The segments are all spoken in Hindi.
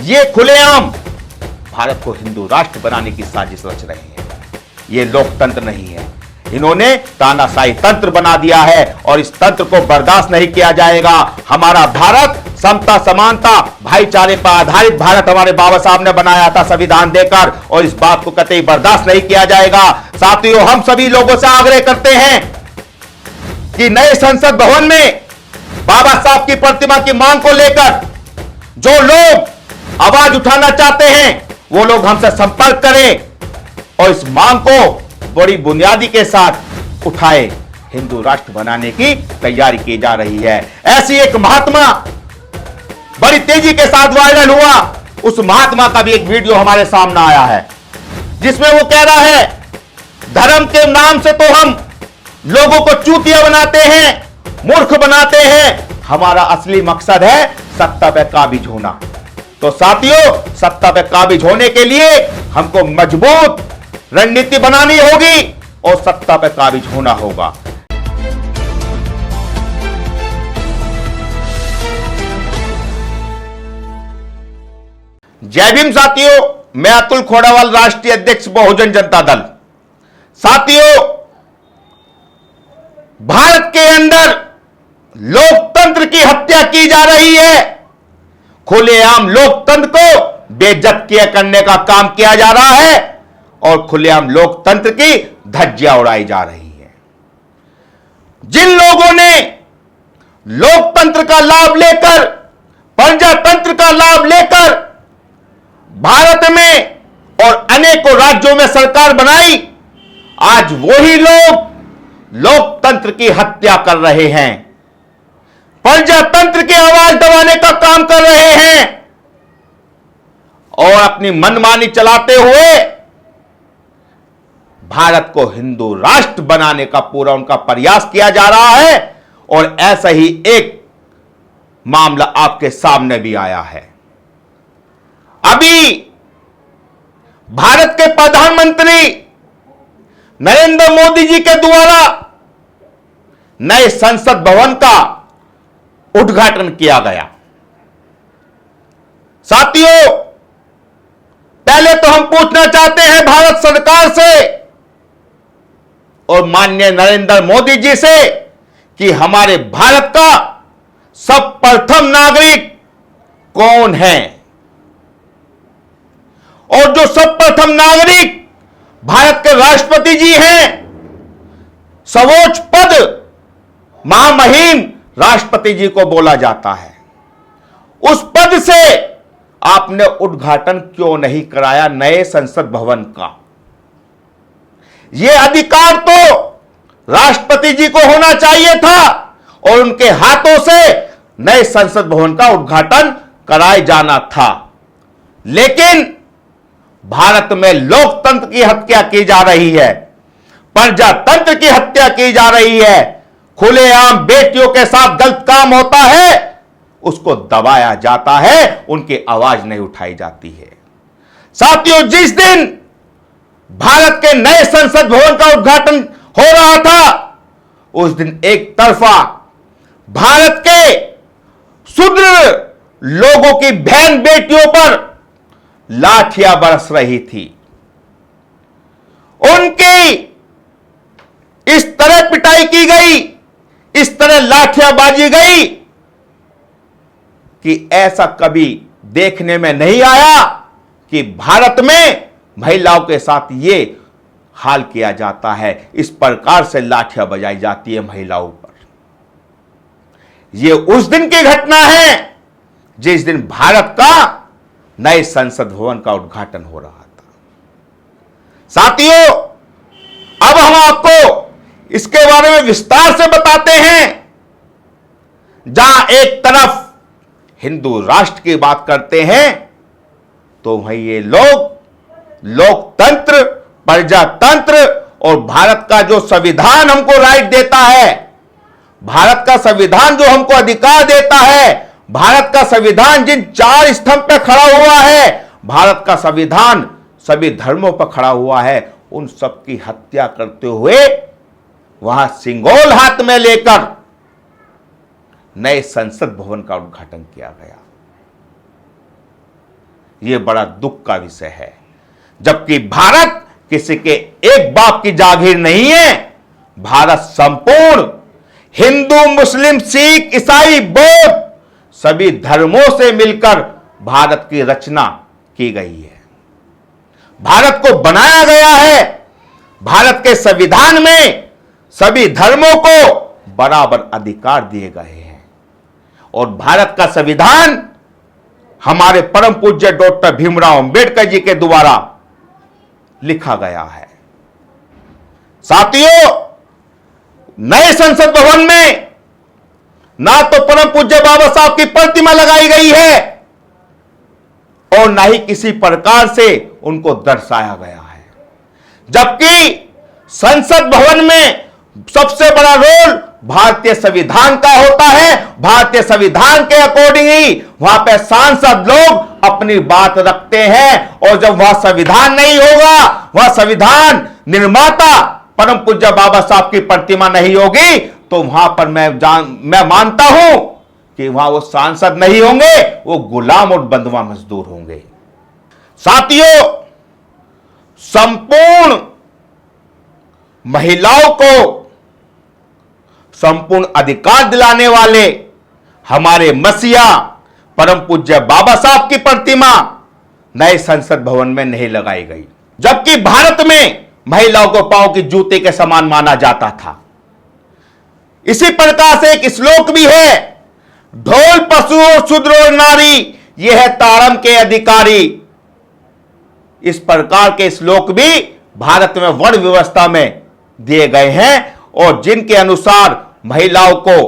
ये खुलेआम भारत को हिंदू राष्ट्र बनाने की साजिश रच रहे हैं। ये लोकतंत्र नहीं है, इन्होंने तानाशाही तंत्र बना दिया है और इस तंत्र को बर्दाश्त नहीं किया जाएगा। हमारा भारत समता, समानता, भाईचारे पर आधारित भारत हमारे बाबा साहब ने बनाया था संविधान देकर, और इस बात को कतई बर्दाश्त नहीं किया जाएगा। साथियों, हम सभी लोगों से आग्रह करते हैं कि नए संसद भवन में बाबा साहब की प्रतिमा की मांग को लेकर जो लोग आवाज उठाना चाहते हैं वो लोग हमसे संपर्क करें और इस मांग को बड़ी बुनियादी के साथ उठाए। हिंदू राष्ट्र बनाने की तैयारी की जा रही है। ऐसी एक महात्मा बड़ी तेजी के साथ वायरल हुआ, उस महात्मा का भी एक वीडियो हमारे सामने आया है जिसमें वो कह रहा है, धर्म के नाम से तो हम लोगों को चूतिया बनाते हैं, मूर्ख बनाते हैं, हमारा असली मकसद है सत्ता पे काबिज होना। तो साथियों, सत्ता पे काबिज होने के लिए हमको मजबूत रणनीति बनानी होगी और सत्ता पे काबिज होना होगा। जय भीम साथियों, मैं अतुल खोड़ावाल, राष्ट्रीय अध्यक्ष बहुजन जनता दल। साथियों, भारत के अंदर लोकतंत्र की हत्या की जा रही है। खुलेआम लोकतंत्र को बेइज्जत किया करने का काम किया जा रहा है और खुलेआम लोकतंत्र की धज्जियां उड़ाई जा रही है। जिन लोगों ने लोकतंत्र का लाभ लेकर, प्रजातंत्र का लाभ लेकर भारत में और अनेकों राज्यों में सरकार बनाई, आज वही लोग लोकतंत्र की हत्या कर रहे हैं, प्रजातंत्र की आवाज दबाने का काम कर रहे हैं और अपनी मनमानी चलाते हुए भारत को हिंदू राष्ट्र बनाने का पूरा उनका प्रयास किया जा रहा है। और ऐसा ही एक मामला आपके सामने भी आया है। अभी भारत के प्रधानमंत्री नरेंद्र मोदी जी के द्वारा नए संसद भवन का उद्घाटन किया गया। साथियों, पहले तो हम पूछना चाहते हैं भारत सरकार से और माननीय नरेंद्र मोदी जी से कि हमारे भारत का सर्वप्रथम नागरिक कौन है, और जो सर्वप्रथम नागरिक भारत के राष्ट्रपति जी हैं, सर्वोच्च पद महामहिम राष्ट्रपति जी को बोला जाता है, उस पद से आपने उद्घाटन क्यों नहीं कराया नए संसद भवन का? यह अधिकार तो राष्ट्रपति जी को होना चाहिए था और उनके हाथों से नए संसद भवन का उद्घाटन कराया जाना था। लेकिन भारत में लोकतंत्र की हत्या की जा रही है, प्रजातंत्र की हत्या की जा रही है, खुलेआम बेटियों के साथ गलत काम होता है, उसको दबाया जाता है, उनकी आवाज नहीं उठाई जाती है। साथियों, जिस दिन भारत के नए संसद भवन का उद्घाटन हो रहा था, उस दिन एक तरफा भारत के सुदृढ़ लोगों की बहन बेटियों पर लाठियां बरस रही थी, उनकी इस तरह पिटाई की गई, इस तरह लाठियां बाजी गई कि ऐसा कभी देखने में नहीं आया कि भारत में महिलाओं के साथ यह हाल किया जाता है, इस प्रकार से लाठियां बजाई जाती है महिलाओं पर। यह उस दिन की घटना है जिस दिन भारत का नए संसद भवन का उद्घाटन हो रहा था। साथियों, अब हम आपको इसके बारे में विस्तार से बताते हैं। जहां एक तरफ हिंदू राष्ट्र की बात करते हैं तो वहीं ये लोग लोकतंत्र, प्रजातंत्र और भारत का जो संविधान हमको राइट देता है, भारत का संविधान जो हमको अधिकार देता है, भारत का संविधान जिन 4 स्तंभ पर खड़ा हुआ है, भारत का संविधान सभी धर्मों पर खड़ा हुआ है, उन सब की हत्या करते हुए वहां सिंगोल हाथ में लेकर नए संसद भवन का उद्घाटन किया गया। यह बड़ा दुख का विषय है। जबकि भारत किसी के एक बाप की जागीर नहीं है। भारत संपूर्ण हिंदू, मुस्लिम, सिख, ईसाई, बौद्ध सभी धर्मों से मिलकर भारत की रचना की गई है। भारत को बनाया गया है। भारत के संविधान में सभी धर्मों को बराबर अधिकार दिए गए हैं और भारत का संविधान हमारे परम पूज्य डॉक्टर भीमराव अंबेडकर जी के द्वारा लिखा गया है। साथियों, नए संसद भवन में ना तो परम पूज्य बाबा साहब की प्रतिमा लगाई गई है और ना ही किसी प्रकार से उनको दर्शाया गया है। जबकि संसद भवन में सबसे बड़ा रोल भारतीय संविधान का होता है। भारतीय संविधान के अकॉर्डिंग ही वहां पे सांसद लोग अपनी बात रखते हैं और जब वहां संविधान नहीं होगा, वहां संविधान निर्माता परम पूज्य बाबा साहब की प्रतिमा नहीं होगी, तो वहां पर मैं मानता हूं कि वहां वो सांसद नहीं होंगे, वो गुलाम और बंधुआ मजदूर होंगे। साथियों, संपूर्ण महिलाओं को संपूर्ण अधिकार दिलाने वाले हमारे मसीहा परम पूज्य बाबा साहब की प्रतिमा नए संसद भवन में नहीं लगाई गई। जबकि भारत में महिलाओं को पांव की जूते के समान माना जाता था। इसी प्रकार से एक श्लोक भी है, ढोल पशु शूद्र और नारी, यह है तारम के अधिकारी। इस प्रकार के श्लोक भी भारत में वर्ण व्यवस्था में दिए गए हैं और जिनके अनुसार महिलाओं को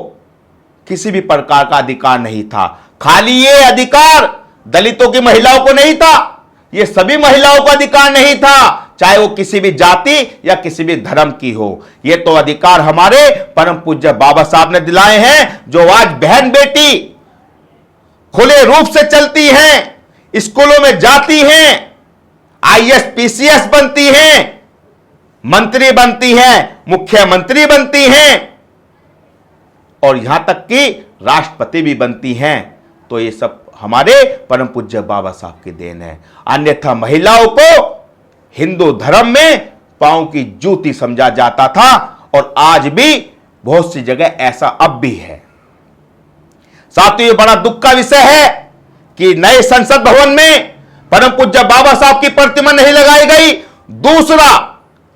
किसी भी प्रकार का अधिकार नहीं था। खाली ये अधिकार दलितों की महिलाओं को नहीं था, ये सभी महिलाओं को अधिकार नहीं था, चाहे वो किसी भी जाति या किसी भी धर्म की हो। ये तो अधिकार हमारे परम पूज्य बाबा साहब ने दिलाए हैं। जो आज बहन बेटी खुले रूप से चलती हैं, स्कूलों में जाती हैं, आईएएस पीसीएस बनती हैं, मंत्री बनती हैं, मुख्यमंत्री बनती हैं और यहां तक कि राष्ट्रपति भी बनती हैं, तो ये सब हमारे परम पूज्य बाबा साहब की देन है। अन्यथा महिलाओं को हिंदू धर्म में पांव की जूती समझा जाता था और आज भी बहुत सी जगह ऐसा अब भी है। साथियों, ये बड़ा दुख का विषय है कि नए संसद भवन में परम पूज्य बाबा साहब की प्रतिमा नहीं लगाई गई। दूसरा,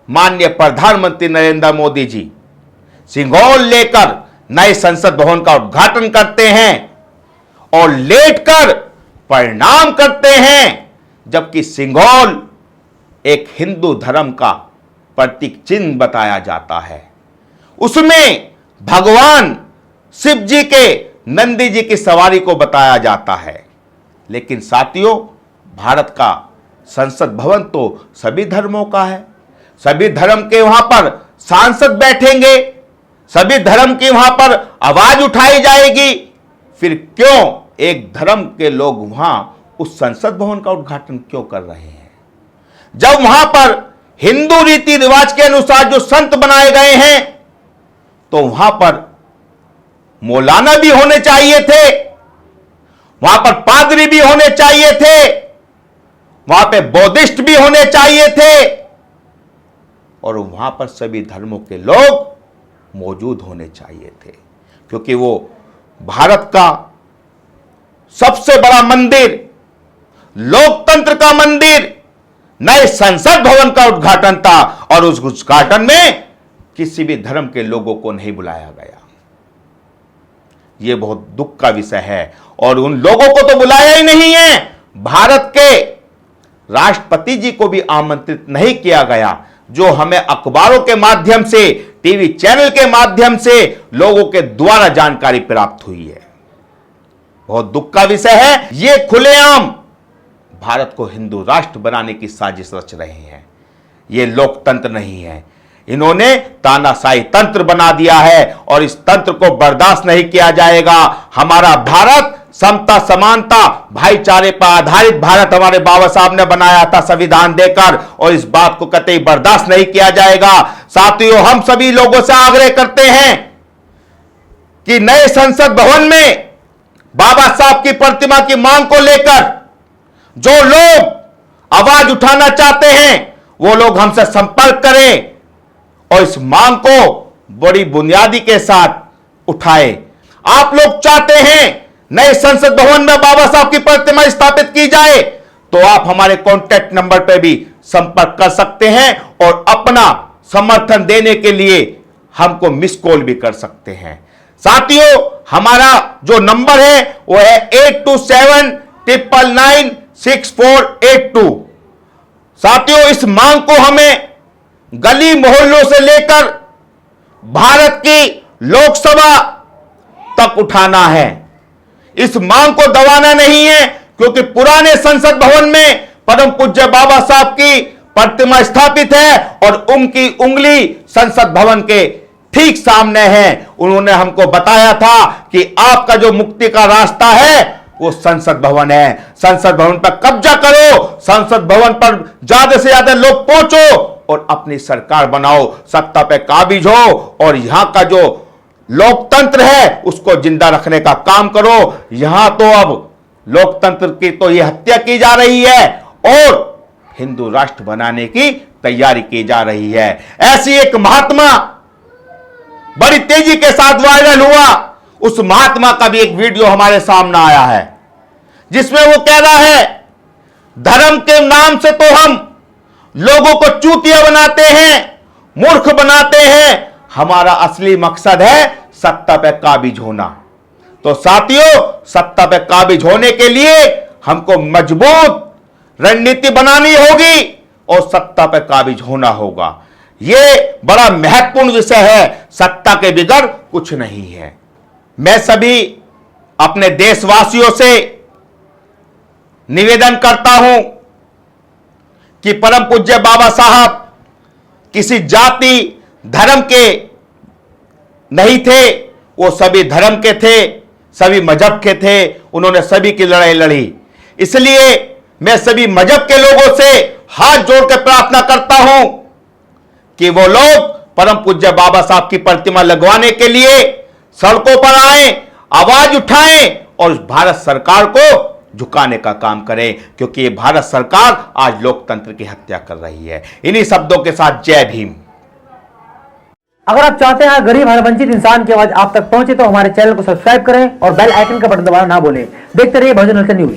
माननीय प्रधानमंत्री नरेंद्र मोदी जी सिंघौल लेकर नए संसद भवन का उद्घाटन करते हैं और लेटकर प्रणाम करते हैं, जबकि सिंघौल एक हिंदू धर्म का प्रतीक चिन्ह बताया जाता है। उसमें भगवान शिव जी के नंदी जी की सवारी को बताया जाता है। लेकिन साथियों, भारत का संसद भवन तो सभी धर्मों का है। सभी धर्म के वहां पर सांसद बैठेंगे, सभी धर्म की वहां पर आवाज उठाई जाएगी। फिर क्यों एक धर्म के लोग वहां उस संसद भवन का उद्घाटन क्यों कर रहे हैं? जब वहां पर हिंदू रीति रिवाज के अनुसार जो संत बनाए गए हैं, तो वहां पर मौलाना भी होने चाहिए थे, वहां पर पादरी भी होने चाहिए थे, वहां पे बौद्धिस्ट भी होने चाहिए थे और वहां पर सभी धर्मों के लोग मौजूद होने चाहिए थे, क्योंकि वो भारत का सबसे बड़ा मंदिर, लोकतंत्र का मंदिर, नए संसद भवन का उद्घाटन था और उस उद्घाटन में किसी भी धर्म के लोगों को नहीं बुलाया गया। यह बहुत दुख का विषय है और उन लोगों को तो बुलाया ही नहीं है। भारत के राष्ट्रपति जी को भी आमंत्रित नहीं किया गया, जो हमें अखबारों के माध्यम से, टीवी चैनल के माध्यम से लोगों के द्वारा जानकारी प्राप्त हुई है। बहुत दुख का विषय है। ये खुलेआम भारत को हिंदू राष्ट्र बनाने की साजिश रच रहे हैं। ये लोकतंत्र नहीं है, इन्होंने तानाशाही तंत्र बना दिया है और इस तंत्र को बर्दाश्त नहीं किया जाएगा। हमारा भारत समता, समानता, भाईचारे पर आधारित भारत हमारे बाबा साहब ने बनाया था संविधान देकर, और इस बात को कतई बर्दाश्त नहीं किया जाएगा। साथियों, हम सभी लोगों से आग्रह करते हैं कि नए संसद भवन में बाबा साहब की प्रतिमा की मांग को लेकर जो लोग आवाज उठाना चाहते हैं वो लोग हमसे संपर्क करें और इस मांग को बड़ी बुनियादी के साथ उठाए। आप लोग चाहते हैं नए संसद भवन में बाबा साहब की प्रतिमा स्थापित की जाए तो आप हमारे कॉन्टैक्ट नंबर पर भी संपर्क कर सकते हैं और अपना समर्थन देने के लिए हमको मिस कॉल भी कर सकते हैं। साथियों, हमारा जो नंबर है वो है 8279996482। साथियों, इस मांग को हमें गली मोहल्लों से लेकर भारत की लोकसभा तक उठाना है। इस मांग को दबाना नहीं है, क्योंकि पुराने संसद भवन में परम पूज्य बाबा साहब की प्रतिमा स्थापित है और उनकी उंगली संसद भवन के ठीक सामने है। उन्होंने हमको बताया था कि आपका जो मुक्ति का रास्ता है वो संसद भवन है। संसद भवन पर कब्जा करो, संसद भवन पर ज्यादा से ज्यादा लोग पहुंचो और अपनी सरकार बनाओ, सत्ता पे काबिज हो और यहां का जो लोकतंत्र है उसको जिंदा रखने का काम करो। यहां तो अब लोकतंत्र की तो ये हत्या की जा रही है और हिंदू राष्ट्र बनाने की तैयारी की जा रही है। ऐसी एक महात्मा बड़ी तेजी के साथ वायरल हुआ, उस महात्मा का भी एक वीडियो हमारे सामने आया है जिसमें वो कह रहा है, धर्म के नाम से तो हम लोगों को चूतिया बनाते हैं, मूर्ख बनाते हैं, हमारा असली मकसद है सत्ता पे काबिज होना। तो साथियों, सत्ता पे काबिज होने के लिए हमको मजबूत रणनीति बनानी होगी और सत्ता पे काबिज होना होगा। यह बड़ा महत्वपूर्ण विषय है, सत्ता के बिगड़ कुछ नहीं है। मैं सभी अपने देशवासियों से निवेदन करता हूं कि परम पूज्य बाबा साहब किसी जाति धर्म के नहीं थे, वो सभी धर्म के थे, सभी मजहब के थे, उन्होंने सभी की लड़ाई लड़ी। इसलिए मैं सभी मजहब के लोगों से हाथ जोड़कर प्रार्थना करता हूं कि वो लोग परम पूज्य बाबा साहब की प्रतिमा लगवाने के लिए सड़कों पर आए, आवाज उठाएं और भारत सरकार को झुकाने का काम करें, क्योंकि ये भारत सरकार आज लोकतंत्र की हत्या कर रही है। इन्हीं शब्दों के साथ जय भीम। अगर आप चाहते हैं गरीब हर वंचित इंसान की आवाज आप तक पहुंचे तो हमारे चैनल को सब्सक्राइब करें और बेल आइकन का बटन दबाना ना भूलें। देखते रहिए बहुजन हलचल न्यूज।